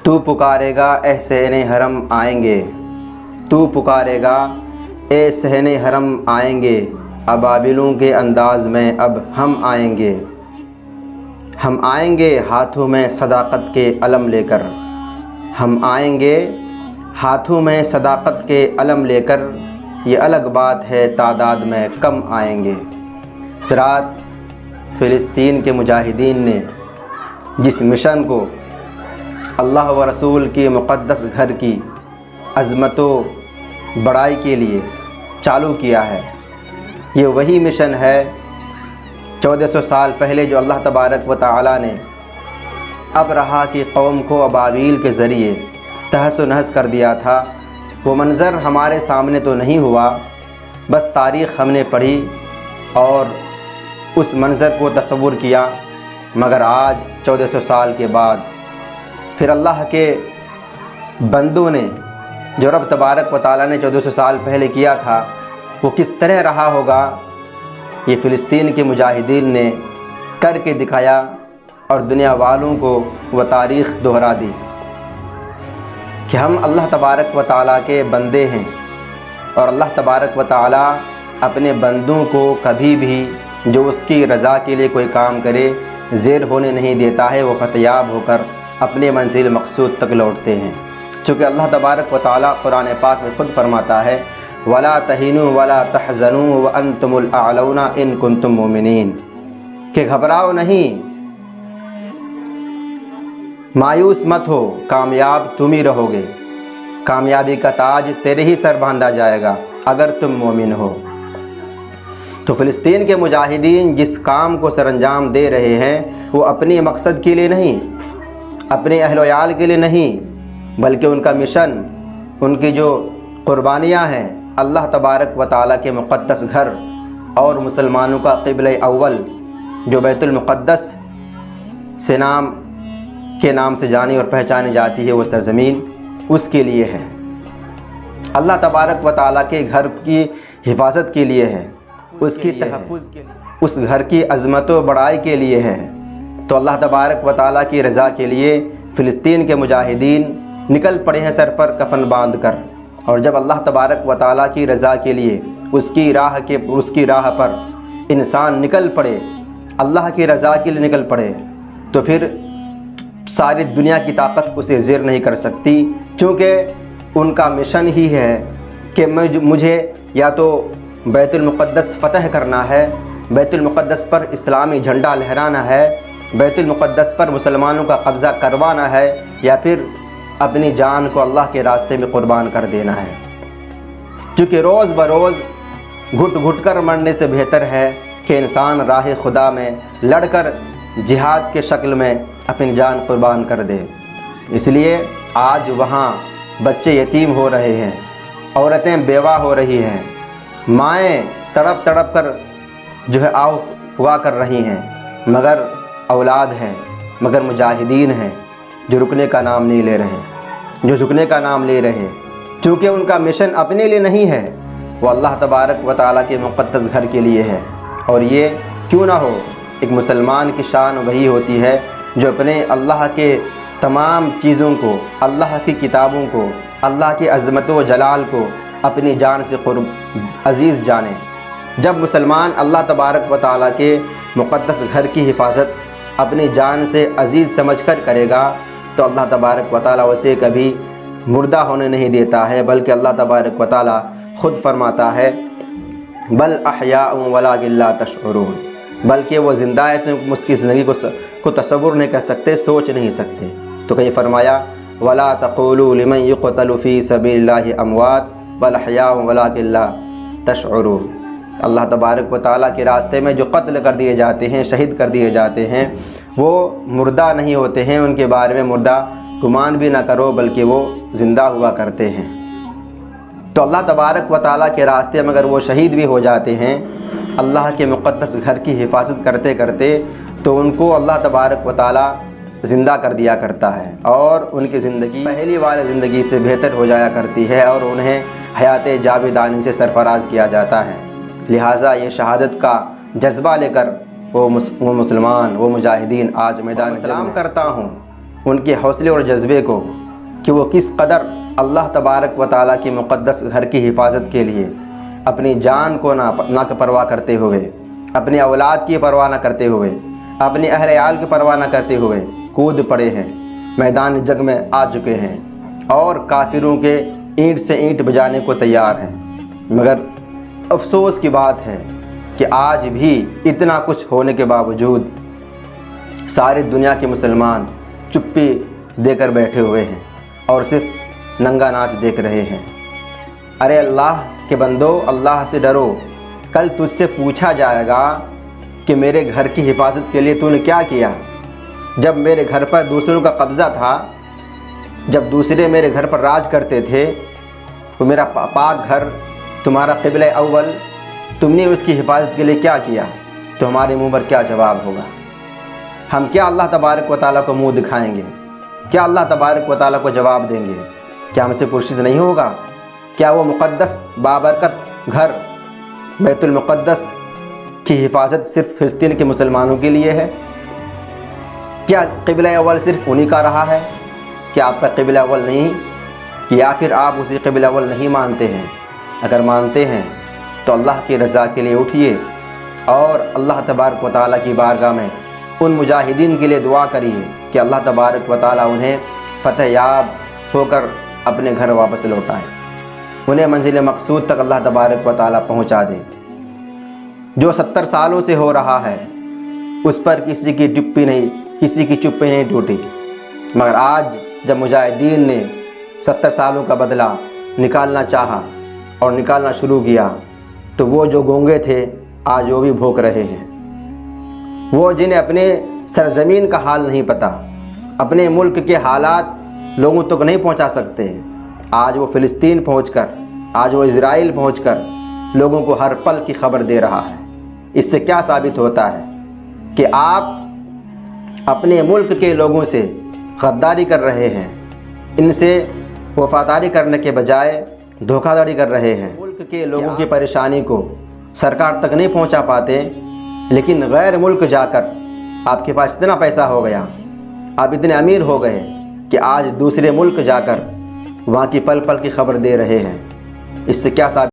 تو پکارے گا اے صحن حرم آئیں گے، تو پکارے گا اے صحن حرم آئیں گے، ابابلوں کے انداز میں اب ہم آئیں گے، ہم آئیں گے ہاتھوں میں صداقت کے علم لے کر، ہم آئیں گے ہاتھوں میں صداقت کے علم لے کر، یہ الگ بات ہے تعداد میں کم آئیں گے۔ اس رات فلسطین کے مجاہدین نے جس مشن کو اللہ و رسول کی مقدس گھر کی عظمت و بڑائی کے لیے چالو کیا ہے، یہ وہی مشن ہے 1400 سال پہلے جو اللہ تبارک و تعالی نے ابرہہ کی قوم کو ابابیل کے ذریعے تہس و نہس کر دیا تھا۔ وہ منظر ہمارے سامنے تو نہیں ہوا، بس تاریخ ہم نے پڑھی اور اس منظر کو تصور کیا، مگر آج 1400 سال کے بعد پھر اللہ کے بندوں نے جو رب تبارک و تعالیٰ نے 1400 سال پہلے کیا تھا وہ کس طرح رہا ہوگا، یہ فلسطین کے مجاہدین نے کر کے دکھایا اور دنیا والوں کو وہ تاریخ دہرا دی کہ ہم اللہ تبارک و تعالیٰ کے بندے ہیں، اور اللہ تبارک و تعالیٰ اپنے بندوں کو کبھی بھی جو اس کی رضا کے لیے کوئی کام کرے زیر ہونے نہیں دیتا ہے، وہ فتیاب ہو کر اپنے منزل مقصود تک لوٹتے ہیں۔ چونکہ اللہ تبارک و تعالیٰ قرآن پاک میں خود فرماتا ہے وَلَا تَهِنُوا وَلَا تَحْزَنُوا وَأَنْتُمُ الْأَعْلَوْنَ إِن كُنتُم مُؤْمِنِينَ، کہ گھبراؤ نہیں، مایوس مت ہو، کامیاب تم ہی رہو گے، کامیابی کا تاج تیرے ہی سر باندھا جائے گا اگر تم مومن ہو۔ تو فلسطین کے مجاہدین جس کام کو سر انجام دے رہے ہیں وہ اپنے مقصد کے لیے نہیں، اپنے اہل و عیال کے لیے نہیں، بلکہ ان کا مشن، ان کی جو قربانیاں ہیں اللہ تبارک و تعالیٰ کے مقدس گھر اور مسلمانوں کا قبلہ اول جو بیت المقدس سے نام سے جانی اور پہچانی جاتی ہے وہ سرزمین، اس کے لیے ہے، اللہ تبارک و تعالیٰ کے گھر کی حفاظت کے لیے ہے، اس کی تحفظ کے لیے، اس گھر کی عظمت و بڑائی کے لیے ہے۔ تو اللہ تبارک و تعالیٰ کی رضا کے لیے فلسطین کے مجاہدین نکل پڑے ہیں سر پر کفن باندھ کر، اور جب اللہ تبارک و تعالیٰ کی رضا کے لیے اس کی راہ پر انسان نکل پڑے، اللہ کی رضا کے لیے نکل پڑے، تو پھر ساری دنیا کی طاقت اسے زیر نہیں کر سکتی، چونکہ ان کا مشن ہی ہے کہ مجھے یا تو بیت المقدس فتح کرنا ہے، بیت المقدس پر اسلامی جھنڈا لہرانا ہے، بیت المقدس پر مسلمانوں کا قبضہ کروانا ہے، یا پھر اپنی جان کو اللہ کے راستے میں قربان کر دینا ہے، چونکہ روز بروز گھٹ گھٹ کر مرنے سے بہتر ہے کہ انسان راہ خدا میں لڑ کر جہاد کے شکل میں اپنی جان قربان کر دے۔ اس لیے آج وہاں بچے یتیم ہو رہے ہیں، عورتیں بیوہ ہو رہی ہیں، مائیں تڑپ تڑپ کر جو ہے آؤ ہوا کر رہی ہیں، مگر اولاد ہیں، مگر مجاہدین ہیں جو رکنے کا نام نہیں لے رہے، جو جھکنے کا نام لے رہے، چونکہ ان کا مشن اپنے لیے نہیں ہے، وہ اللہ تبارک و تعالیٰ کے مقدس گھر کے لیے ہے۔ اور یہ کیوں نہ ہو، ایک مسلمان کی شان وہی ہوتی ہے جو اپنے اللہ کے تمام چیزوں کو، اللہ کی کتابوں کو، اللہ کی عظمت و جلال کو اپنی جان سے عزیز جانے۔ جب مسلمان اللہ تبارک و تعالیٰ کے مقدس گھر کی حفاظت اپنی جان سے عزیز سمجھ کر کرے گا تو اللہ تبارک و تعالیٰ اسے کبھی مردہ ہونے نہیں دیتا ہے، بلکہ اللہ تبارک و تعالیٰ خود فرماتا ہے بل احیاء ولکن لا تشعرون، بلکہ وہ زندہ ہے، تم اس کی زندگی کو تصور نہیں کر سکتے، سوچ نہیں سکتے۔ تو کہیں فرمایا ولا تقولوا لمن يقتل في سبيل الله اموات بل احیاء ولکن لا تشعرون۔ اللہ تبارک و تعالیٰ کے راستے میں جو قتل کر دیے جاتے ہیں، شہید کر دیے جاتے ہیں، وہ مردہ نہیں ہوتے ہیں، ان کے بارے میں مردہ گمان بھی نہ کرو، بلکہ وہ زندہ ہوا کرتے ہیں۔ تو اللہ تبارک و تعالیٰ کے راستے میں اگر وہ شہید بھی ہو جاتے ہیں اللہ کے مقدس گھر کی حفاظت کرتے کرتے، تو ان کو اللہ تبارک و تعالیٰ زندہ کر دیا کرتا ہے، اور ان کی زندگی پہلی والی زندگی سے بہتر ہو جایا کرتی ہے، اور انہیں حیات جاویدانی سے سرفراز کیا جاتا ہے۔ لہٰذا یہ شہادت کا جذبہ لے کر وہ مسلمان، وہ مجاہدین آج میدان سلام کرتا ہوں ان کے حوصلے اور جذبے کو کہ وہ کس قدر اللہ تبارک و تعالیٰ کی مقدس گھر کی حفاظت کے لیے اپنی جان کو نہ پرواہ کرتے ہوئے، اپنی اولاد کی پرواہ نہ کرتے ہوئے، اپنے اہل عیال کی پرواہ نہ کرتے ہوئے کود پڑے ہیں، میدان جنگ میں آ چکے ہیں اور کافروں کے اینٹ سے اینٹ بجانے کو تیار ہیں۔ مگر افسوس کی بات ہے کہ آج بھی اتنا کچھ ہونے کے باوجود ساری دنیا کے مسلمان چپی دے کر بیٹھے ہوئے ہیں اور صرف ننگا ناچ دیکھ رہے ہیں۔ ارے اللہ کے بندو، اللہ سے ڈرو، کل تجھ سے پوچھا جائے گا کہ میرے گھر کی حفاظت کے لیے تو نے کیا کیا؟ جب میرے گھر پر دوسروں کا قبضہ تھا، جب دوسرے میرے گھر پر راج کرتے تھے، تو میرا پاک گھر تمہارا قبلہ اول، تم نے اس کی حفاظت کے لیے کیا کیا؟ تو ہمارے منہ پر کیا جواب ہوگا؟ ہم کیا اللہ تبارک و تعالیٰ کو منہ دکھائیں گے؟ کیا اللہ تبارک و تعالیٰ کو جواب دیں گے؟ کیا ہم سے پرسش نہیں ہوگا؟ کیا وہ مقدس بابرکت گھر بیت المقدس کی حفاظت صرف فلسطین کے مسلمانوں کے لیے ہے؟ کیا قبلہ اول صرف انہی کا رہا ہے؟ کیا آپ کا قبلہ اول نہیں؟ یا پھر آپ اسی قبلہ اول نہیں مانتے ہیں؟ اگر مانتے ہیں تو اللہ کی رضا کے لیے اٹھیے اور اللہ تبارک و تعالیٰ کی بارگاہ میں ان مجاہدین کے لیے دعا کریے کہ اللہ تبارک و تعالیٰ انہیں فتح یاب ہو کر اپنے گھر واپس لوٹائے، انہیں منزل مقصود تک اللہ تبارک و تعالیٰ پہنچا دے۔ جو 70 سالوں سے ہو رہا ہے اس پر کسی کی چپی نہیں ٹوٹی، مگر آج جب مجاہدین نے 70 سالوں کا بدلہ نکالنا چاہا اور نکالنا شروع کیا تو وہ جو گونگے تھے آج وہ بھی بھونک رہے ہیں۔ وہ جنہیں اپنے سرزمین کا حال نہیں پتہ، اپنے ملک کے حالات لوگوں تک نہیں پہنچا سکتے، آج وہ فلسطین پہنچ کر، آج وہ اسرائیل پہنچ کر لوگوں کو ہر پل کی خبر دے رہا ہے۔ اس سے کیا ثابت ہوتا ہے کہ آپ اپنے ملک کے لوگوں سے غداری کر رہے ہیں، ان سے وفاداری کرنے کے بجائے دھوکہ دھڑی کر رہے ہیں۔ ملک کے لوگوں کی پریشانی کو سرکار تک نہیں پہنچا پاتے، لیکن غیر ملک جا کر آپ کے پاس اتنا پیسہ ہو گیا، آپ اتنے امیر ہو گئے کہ آج دوسرے ملک جا کر وہاں کی پل پل کی خبر دے رہے ہیں۔ اس سے کیا ثابت